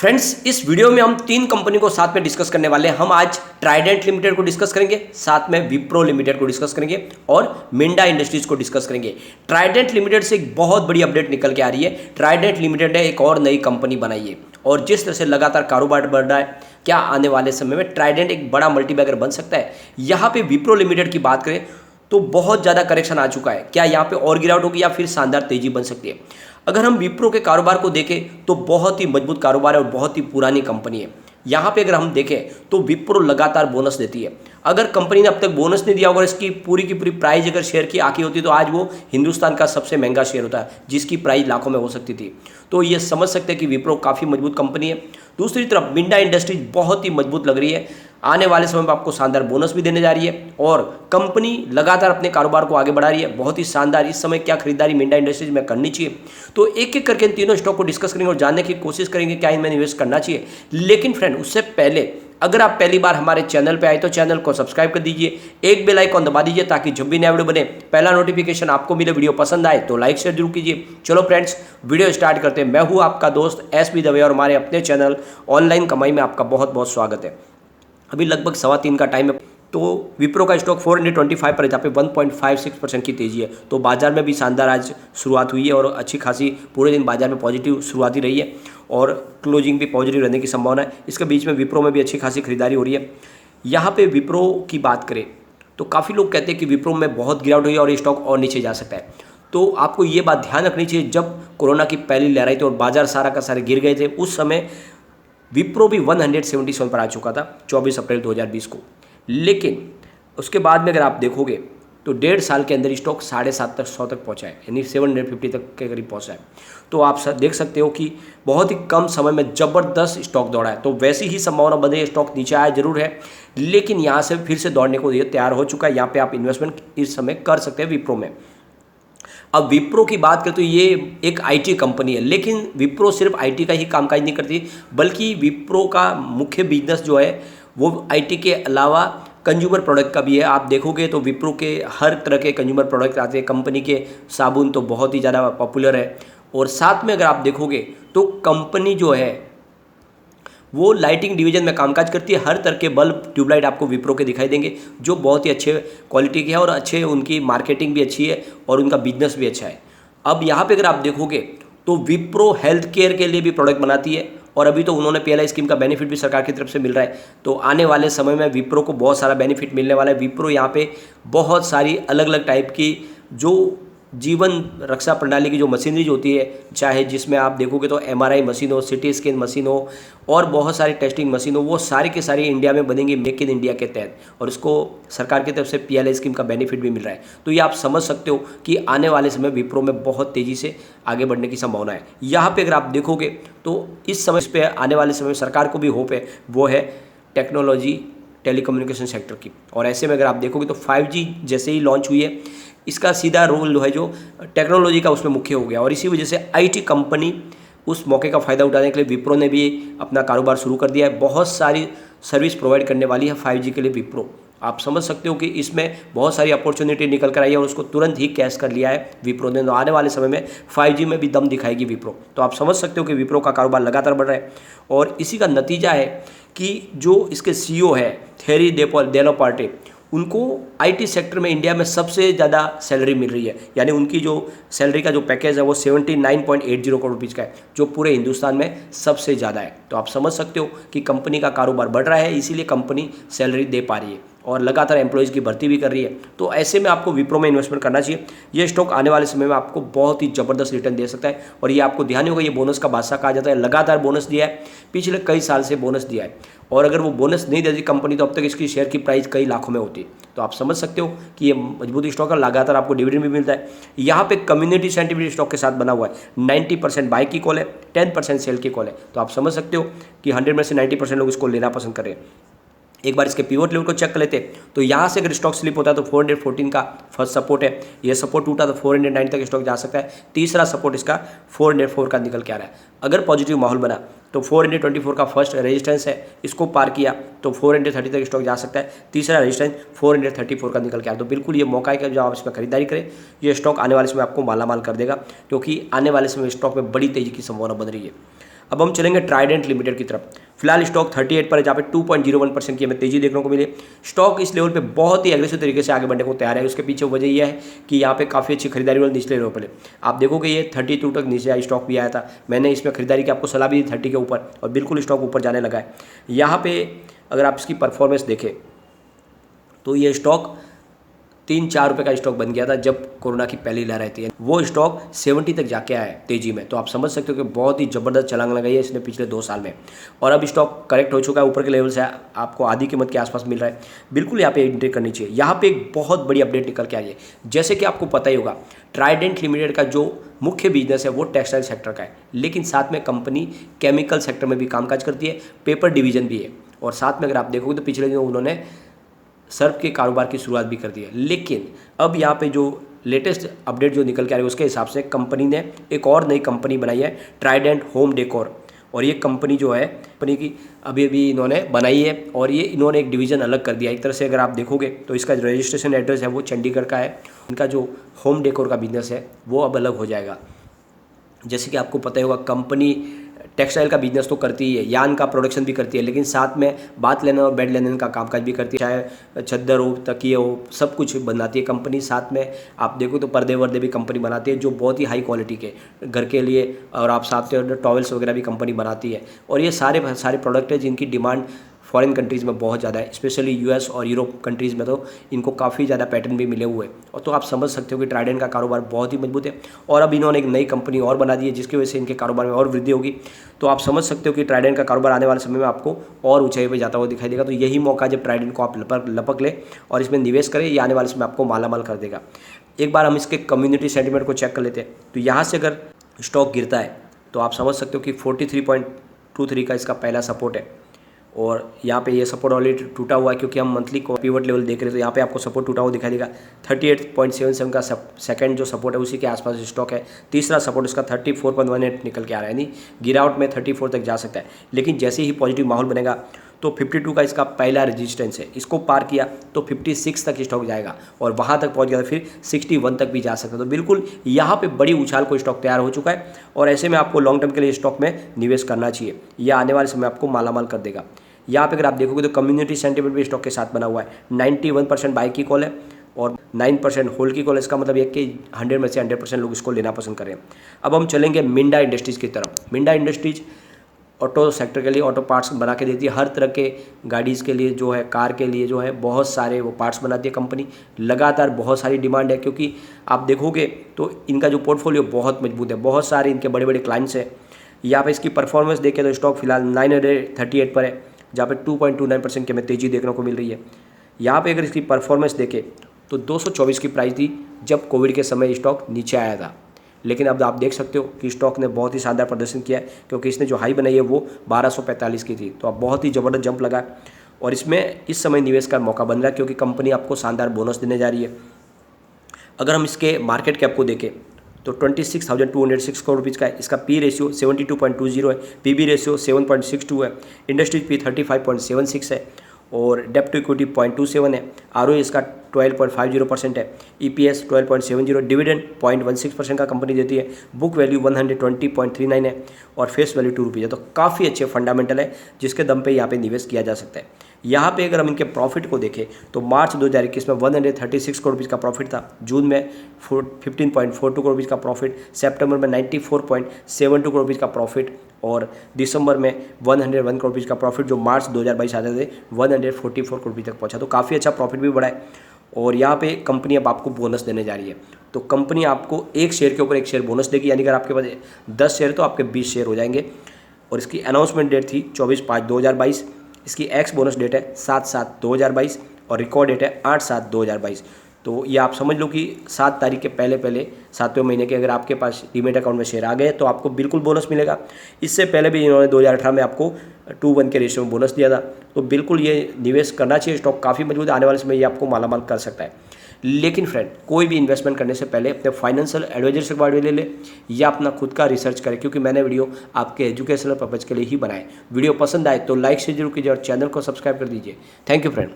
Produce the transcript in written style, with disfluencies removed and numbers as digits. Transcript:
Friends, इस video में हम तीन कंपनी को साथ में डिस्कस करने वाले हैं। हम आज ट्राइडेंट लिमिटेड को डिस्कस करेंगे, साथ में विप्रो लिमिटेड को डिस्कस करेंगे और मिंडा इंडस्ट्रीज को डिस्कस करेंगे। ट्राइडेंट लिमिटेड से एक बहुत बड़ी अपडेट निकल के आ रही है। ट्राइडेंट लिमिटेड ने एक और नई कंपनी बनाई है और जिस तरह से लगातार कारोबार बढ़ रहा है, क्या आने वाले समय में ट्राइडेंट एक बड़ा मल्टीबैगर बन सकता है। यहाँ पे विप्रो लिमिटेड की बात करें तो बहुत ज़्यादा करेक्शन आ चुका है। क्या यहाँ पे और गिरावट होगी या फिर शानदार तेजी बन सकती है। अगर हम विप्रो के कारोबार को देखें तो बहुत ही मजबूत कारोबार है और बहुत ही पुरानी कंपनी है। यहाँ पे अगर हम देखें तो विप्रो लगातार बोनस देती है। अगर कंपनी ने अब तक बोनस नहीं दिया होगा, इसकी पूरी की पूरी प्राइस अगर शेयर की आकी होती तो आज वो हिंदुस्तान का सबसे महंगा शेयर होता है, जिसकी प्राइस लाखों में हो सकती थी। तो ये समझ सकते हैं कि विप्रो काफ़ी मजबूत कंपनी है। दूसरी तरफ मिंडा इंडस्ट्रीज बहुत ही मजबूत लग रही है। आने वाले समय में आपको शानदार बोनस भी देने जा रही है और कंपनी लगातार अपने कारोबार को आगे बढ़ा रही है। बहुत ही शानदार। इस समय क्या खरीदारी मिंडा इंडस्ट्रीज में करनी चाहिए, तो एक एक करके इन तीनों स्टॉक को डिस्कस करेंगे और जानने की कोशिश करेंगे क्या इनमें निवेश करना चाहिए। लेकिन फ्रेंड, उससे पहले अगर आप पहली बार हमारे चैनल पे आए तो चैनल को सब्सक्राइब कर दीजिए, एक बेल आइकॉन दबा दीजिए ताकि जब भी नया वीडियो बने पहला नोटिफिकेशन आपको मिले। वीडियो पसंद आए तो लाइक शेयर जरूर कीजिए। चलो फ्रेंड्स, वीडियो स्टार्ट करते हैं। मैं हूँ आपका दोस्त एसबी दवे और हमारे अपने चैनल ऑनलाइन कमाई में आपका बहुत बहुत स्वागत है। अभी लगभग 3:15 का टाइम है, तो विप्रो का स्टॉक 425 पर है, जहाँ पे 1.56% की तेजी है। तो बाजार में भी शानदार आज शुरुआत हुई है और अच्छी खासी पूरे दिन बाजार में पॉजिटिव शुरुआत ही रही है और क्लोजिंग भी पॉजिटिव रहने की संभावना है। इसके बीच में विप्रो में भी अच्छी खासी खरीदारी हो रही है। यहाँ पे विप्रो की बात करें तो काफ़ी लोग कहते हैं कि विप्रो में बहुत गिरावट हुई है और ये स्टॉक और नीचे जा सकता है। तो आपको ये बात ध्यान रखनी चाहिए, जब कोरोना की पहली लहर आई थी और बाजार सारा का सारे गिर गए थे, उस समय विप्रो भी 177 पर आ चुका था 24 अप्रैल 2020 को। लेकिन उसके बाद में अगर आप देखोगे तो 1.5 साल के अंदर स्टॉक 750 तक पहुंचा है, यानी 750 तक के करीब पहुंचा है। तो आप देख सकते हो कि बहुत ही कम समय में ज़बरदस्त स्टॉक दौड़ा है। तो वैसी ही संभावना बन रही है, स्टॉक नीचे आया जरूर है लेकिन यहाँ से फिर से दौड़ने को ये तैयार हो चुका है। यहाँ पे आप इन्वेस्टमेंट इस समय कर सकते हैं विप्रो में। अब विप्रो की बात करें तो ये एक आईटी कंपनी है, लेकिन विप्रो सिर्फ आईटी का ही कामकाज नहीं करती, बल्कि विप्रो का मुख्य बिजनेस जो है वो आईटी के अलावा कंज्यूमर प्रोडक्ट का भी है। आप देखोगे तो विप्रो के हर तरह के कंज्यूमर प्रोडक्ट आते हैं। कंपनी के साबुन तो बहुत ही ज़्यादा पॉपुलर है और साथ में अगर आप देखोगे तो कंपनी जो है वो लाइटिंग डिवीजन में कामकाज करती है। हर तरह के बल्ब ट्यूबलाइट आपको विप्रो के दिखाई देंगे जो बहुत ही अच्छे क्वालिटी के हैं और अच्छे, उनकी मार्केटिंग भी अच्छी है और उनका बिजनेस भी अच्छा है। अब यहाँ पे अगर आप देखोगे तो विप्रो हेल्थ केयर के लिए भी प्रोडक्ट बनाती है और अभी तो उन्होंने पीएलआई स्कीम का बेनिफिट भी सरकार की तरफ से मिल रहा है। तो आने वाले समय में विप्रो को बहुत सारा बेनिफिट मिलने वाला है। विप्रो यहाँ पे बहुत सारी अलग अलग टाइप की जो जीवन रक्षा प्रणाली की जो मशीनरी होती है, चाहे जिसमें आप देखोगे तो एमआरआई मशीन हो, सिटी स्कैन मशीन हो और बहुत सारी टेस्टिंग मशीन हो, वो सारी की सारी इंडिया में बनेंगी मेक इन इंडिया के तहत और इसको सरकार की तरफ से पीएलआई स्कीम का बेनिफिट भी मिल रहा है। तो ये आप समझ सकते हो कि आने वाले समय विप्रो में बहुत तेज़ी से आगे बढ़ने की संभावना है। यहाँ पर अगर आप देखोगे तो इस समय पे आने वाले समय सरकार को भी होप है, वो है टेक्नोलॉजी टेलीकम्युनिकेशन सेक्टर की। और ऐसे में अगर आप देखोगे तो 5G जैसे ही लॉन्च हुई है, इसका सीधा रोल जो है जो टेक्नोलॉजी का उसमें मुख्य हो गया और इसी वजह से आईटी कंपनी उस मौके का फ़ायदा उठाने के लिए विप्रो ने भी अपना कारोबार शुरू कर दिया है। बहुत सारी सर्विस प्रोवाइड करने वाली है 5G के लिए विप्रो। आप समझ सकते हो कि इसमें बहुत सारी अपॉर्चुनिटी निकल कर आई है और उसको तुरंत ही कैश कर लिया है विप्रो ने। तो आने वाले समय में 5G में भी दम दिखाएगी विप्रो। तो आप समझ सकते हो कि विप्रो का कारोबार लगातार बढ़ रहा है और इसी का नतीजा है कि जो इसके CEO है थेरी देलोपार्टे, उनको आईटी सेक्टर में इंडिया में सबसे ज़्यादा सैलरी मिल रही है। यानी उनकी जो सैलरी का जो पैकेज है वो 79.80 करोड़ रुपीज़ का है, जो पूरे हिंदुस्तान में सबसे ज़्यादा है। तो आप समझ सकते हो कि कंपनी का कारोबार बढ़ रहा है, इसीलिए कंपनी सैलरी दे पा रही है और लगातार एम्प्लॉयज़ की भर्ती भी कर रही है। तो ऐसे में आपको विप्रो में इन्वेस्टमेंट करना चाहिए। ये स्टॉक आने वाले समय में आपको बहुत ही ज़बरदस्त रिटर्न दे सकता है और ये आपको ध्यान होगा, ये बोनस का बादशाह कहा जाता है। लगातार बोनस दिया है, पिछले कई साल से बोनस दिया है और अगर वो बोनस नहीं देती कंपनी तो अब तक इसकी शेयर की प्राइस कई लाखों में होती। तो आप समझ सकते हो कि ये मजबूत स्टॉक है, लगातार आपको डिविडेंड भी मिलता है। यहाँ पे कम्युनिटी सेंटिमेंट स्टॉक के साथ बना हुआ है। 90% बाई की कॉल है, 10% सेल की कॉल है। तो आप समझ सकते हो कि 100 में से 90% लोग इसको लेना पसंद कर रहे हैं। एक बार इसके पिवट लेवल को चेक कर लेते हैं तो यहाँ से अगर स्टॉक स्लिप होता है तो 414 का फर्स्ट सपोर्ट है। ये सपोर्ट टूटा तो 409 तक स्टॉक जा सकता है। तीसरा सपोर्ट इसका 404 का निकल के आ रहा है। अगर पॉजिटिव माहौल बना तो 424 का फर्स्ट रेजिस्टेंस है, इसको पार किया तो 430 तक स्टॉक जा सकता है। तीसरा रेजिस्टेंस 434 का निकल के आया। तो बिल्कुल ये मौका है कि जो आप इसमें खरीदारी करें, ये स्टॉक आने वाले समय आपको मालामाल कर देगा क्योंकि आने वाले समय स्टॉक में बड़ी तेज़ी की संभावना बन रही है। अब हम चलेंगे ट्राइडेंट लिमिटेड की तरफ। फिलहाल स्टॉक 38 पर है, जहाँ पे 2.01% की हमें तेजी देखने को मिली। स्टॉक इस लेवल पे बहुत ही एग्रेसिव तरीके से आगे बढ़ने को तैयार है। उसके पीछे वजह यह है कि यहाँ पे काफ़ी अच्छी खरीदारी वाले निचले लेवल पर है। आप देखोगे ये 32 तक नीचे आई स्टॉक भी आया था। मैंने इसमें खरीदारी की आपको सलाह भी दी 30 के ऊपर, और बिल्कुल स्टॉक ऊपर जाने लगा है। यहाँ पे अगर आप इसकी परफॉर्मेंस देखें तो ये स्टॉक 3-4 रुपये का स्टॉक बन गया था जब कोरोना की पहली लहर आई थी। वो स्टॉक 70 तक जाके आया है तेजी में। तो आप समझ सकते हो कि बहुत ही ज़बरदस्त छलांग लगाई है इसने पिछले 2 साल में, और अब स्टॉक करेक्ट हो चुका है ऊपर के लेवल से, आपको आधी कीमत के आसपास मिल रहा है। बिल्कुल यहाँ पे एंट्री करनी चाहिए। यहाँ पे एक बहुत बड़ी अपडेट निकल के आई है। जैसे कि आपको पता ही होगा, ट्राइडेंट लिमिटेड का जो मुख्य बिजनेस है वो टेक्सटाइल सेक्टर का है, लेकिन साथ में कंपनी केमिकल सेक्टर में भी कामकाज करती है, पेपर डिवीजन भी है, और साथ में अगर आप देखोगे तो पिछले दिनों उन्होंने सर्फ के कारोबार की शुरुआत भी कर दी है। लेकिन अब यहाँ पे जो लेटेस्ट अपडेट जो निकल के आ रही है उसके हिसाब से कंपनी ने एक और नई कंपनी बनाई है, ट्राइडेंट होम डेकोर। और ये कंपनी जो है कंपनी की अभी इन्होंने बनाई है, और ये इन्होंने एक डिवीज़न अलग कर दिया। एक तरह से अगर आप देखोगे तो इसका जो रजिस्ट्रेशन एड्रेस है वो चंडीगढ़ का है। इनका जो होम डेकोर का बिजनेस है वो अब अलग हो जाएगा। जैसे कि आपको पता ही होगा, कंपनी टेक्सटाइल का बिजनेस तो करती ही है, यान का प्रोडक्शन भी करती है, लेकिन साथ में बात लेने और बेड लेने का कामकाज भी करती है। चाहे चद्दर हो, तकिए हो, सब कुछ बनाती है कंपनी। साथ में आप देखो तो पर्दे वर्दे भी कंपनी बनाती है जो बहुत ही हाई क्वालिटी के घर के लिए, और आप साथ में टॉवल्स वगैरह भी कंपनी बनाती है। और ये सारे प्रोडक्ट है जिनकी डिमांड फॉरेन कंट्रीज़ में बहुत ज़्यादा है, स्पेशली यूएस और यूरोप कंट्रीज़ में तो इनको काफ़ी ज़्यादा पैटर्न भी मिले हुए हैं। और तो आप समझ सकते हो कि ट्राइडेंट का कारोबार बहुत ही मजबूत है, और अब इन्होंने एक नई कंपनी और बना दी है जिसकी वजह से इनके कारोबार में और वृद्धि होगी। तो आप समझ सकते हो कि ट्राइडेंट का कारोबार आने वाले समय में आपको और ऊंचाई पर जाता हुआ दिखाई देगा। तो यही मौका जब ट्राइडेंट को आप लपक ले और इसमें निवेश करें, ये आने वाले समय आपको मालामाल कर देगा। एक बार हम इसके कम्युनिटी सेंटीमेंट को चेक कर लेते हैं। तो यहाँ से अगर स्टॉक गिरता है तो आप समझ सकते हो कि 43.23 का इसका पहला सपोर्ट है, और यहाँ पे ये सपोर्ट ऑलरेडी टूटा हुआ है क्योंकि हम मंथली को पिवट लेवल देख रहे हैं। तो यहाँ पे आपको सपोर्ट टूटा हुआ दिखाई देगा। 38.77 का सेकंड जो सपोर्ट है उसी के आसपास स्टॉक है। तीसरा सपोर्ट इसका 34.18 निकल के आ रहा है, यानी गिरावट में 34 तक जा सकता है। लेकिन जैसे ही पॉजिटिव माहौल बनेगा तो 52 का इसका पहला रेजिस्टेंस है, इसको पार किया तो 56 तक स्टॉक जाएगा, और वहाँ तक पहुँच गया तो फिर 61 तक भी जा सकता है। तो बिल्कुल यहाँ पे बड़ी उछाल को स्टॉक तैयार हो चुका है, और ऐसे में आपको लॉन्ग टर्म के लिए स्टॉक में निवेश करना चाहिए। यह आने वाले समय आपको मालामाल कर देगा। यहाँ पे अगर आप देखोगे तो कम्युनिटी सेंटीमेंट भी स्टॉक के साथ बना हुआ है। 91% बाई की कॉल है और 9% होल्ड की कॉल है। इसका मतलब ये कि 100 में से 100% लोग इसको लेना पसंद करें। अब हम चलेंगे मिंडा इंडस्ट्रीज़ की तरफ। मिंडा इंडस्ट्रीज ऑटो सेक्टर के लिए ऑटो पार्ट्स बना के देती है, हर तरह के गाड़ीज़ के लिए जो है, कार के लिए जो है, बहुत सारे वो पार्ट्स बनाती है कंपनी। लगातार बहुत सारी डिमांड है क्योंकि आप देखोगे तो इनका जो पोर्टफोलियो बहुत मजबूत है, बहुत सारे इनके बड़े बड़े क्लाइंट्स हैं। यहाँ पे इसकी परफॉर्मेंस देखें तो स्टॉक फिलहाल 938 पर है, जहाँ पे 2.29% की हमें तेज़ी देखने को मिल रही है। यहाँ पे अगर इसकी परफॉर्मेंस देखें तो 224 की प्राइस थी जब कोविड के समय स्टॉक नीचे आया था, लेकिन अब आप देख सकते हो कि स्टॉक ने बहुत ही शानदार प्रदर्शन किया है क्योंकि इसने जो हाई बनाई है वो 1245 की थी। तो अब बहुत ही ज़बरदस्त जंप लगा, और इसमें इस समय निवेश का मौका बन रहा है क्योंकि कंपनी आपको शानदार बोनस देने जा रही है। अगर हम इसके मार्केट कैप को देखें तो 26,206 करोड़ रुपीज़ का है। इसका पी रेशियो 72.20 है, पीबी रेशियो 7.62 है, इंडस्ट्रीज पी 35.76 है, और डेप्ट टू इक्विटी 0.27 है। आरओई इसका 12.50% है, ईपीएस 12.70, डिविडेंड 0.16% का कंपनी देती है, बुक वैल्यू 120.39 है, और फेस वैल्यू 2 रुपीज़ है। तो काफ़ी अच्छे फंडामेंटल है जिसके दम पे यहाँ पे निवेश किया जा सकता है। यहाँ पे अगर हम इनके प्रॉफिट को देखें तो मार्च 2021 में 136 करोड़ रुपीज़ का प्रॉफिट था, जून में 15.42 करोड़ रुपीज़ का प्रॉफिट, सितंबर में 94.72 करोड़ रुपीज़ का प्रॉफिट, और दिसंबर में 101 करोड़ रुपीज़ का प्रॉफिट, जो मार्च 2022 आते थे 144 करोड़ रुपये तक पहुँचा। तो काफ़ी अच्छा प्रॉफिट भी बढ़ा है। और यहाँ पे कंपनी अब आपको बोनस देने जा रही है। तो कंपनी आपको एक शेयर के ऊपर एक शेयर बोनस देगी, यानी अगर आपके पास 10 शेयर तो आपके 20 शेयर हो जाएंगे। और इसकी अनाउंसमेंट डेट थी 24/5/2022। इसकी एक्स बोनस डेट है 7/7/2022 और रिकॉर्ड डेट है 8/7/2022। तो ये आप समझ लो कि 7 तारीख के पहले 7वें महीने के अगर आपके पास डीमेट अकाउंट में शेयर आ गए तो आपको बिल्कुल बोनस मिलेगा। इससे पहले भी इन्होंने 2018 में आपको 2:1 के रेशियो में बोनस दिया था। तो बिल्कुल ये निवेश करना चाहिए, स्टॉक काफ़ी मजबूत है, आने वाले समय ये आपको मालामाल कर सकता है। लेकिन फ्रेंड, कोई भी इन्वेस्टमेंट करने से पहले अपने फाइनेंशियल एडवाइजर से बात ले ले या अपना खुद का रिसर्च करें, क्योंकि मैंने वीडियो आपके एजुकेशनल पर्पज़ के लिए ही बनाए। वीडियो पसंद आए तो लाइक से जरूर कीजिए और चैनल को सब्सक्राइब कर दीजिए। Thank you friend.